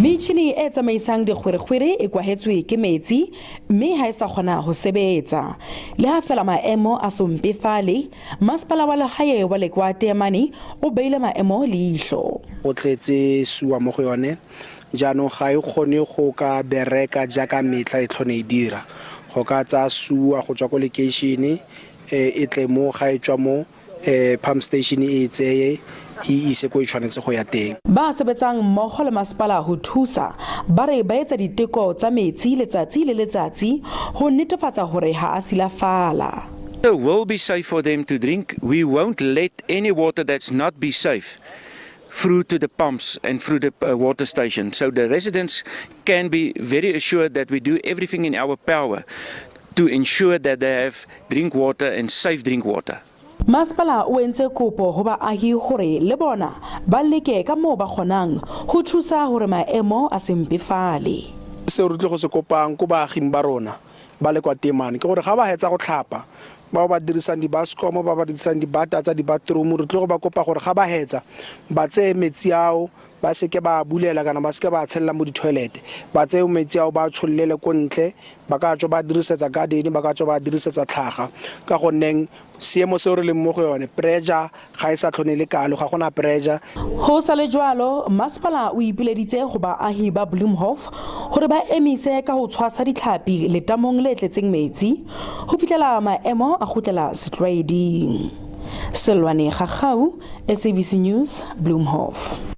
metšhene e tsamaisang dikgwerekgwere e kwahetswe ke metsi mme ha e sa kgona ho sebetsa le ha fela maemo a sompefale masepala wa lehae wa Lekwatemane o beile maemo leihlo o tletse suwa mo go yone jaanong ga e kgone go ka bereka jaaka metla e tlhone e dira go ka tsa suwa go tswa ko lekeišene e tle mo ga e tswa mo pump station e tseye ise go tshwanetse go ya teng ba sebetsang mmogo le masepala ho thusa ba re ba etsa diteko tsa metsi letsatsi le letsatsi ho netefatsa hore ha a silafala. It will be safe for them to drink. We won't let any water that's not be safe through to the pumps and through the water station. So the residents can be very assured that we do everything in our power to ensure that they have drink water and safe drink water. Masepala o entse kopo ho baahi hore le bona ba leke ka moo ba kgonang ho thusa hore maemo a sempefale. Se re tle go se kopang ko baaging ba rona ba Lekwatemane ke gore ga ba hetsa go tlhapa ba ba dirisang dibaskomo ba ba dirisang dibata tsa dibathroom re tle go ba kopa gore ga ba hetsa ba tse metsi ao ba se ke ba bulela kana ba se ke ba tshella mo di-toilet ba tse metsi ao ba tshollele ko ntle ba ka tswa ba dirisetsa garden ba ka tswa ba dirisetsa tlhaga ka go nneng seemo se re le mo go yone pressure ga e sa tlhone le kalo ga gona pressure ho sa le jwalo masepala o ipileditse go baahi ba Bloemhof hore ba emise ka ho tshwasa ditlhapi letamong le tletseng metsi ho fitlela maemo a khutlela setlwaeding. Selwane Gagau, SABC News, Bloemhof.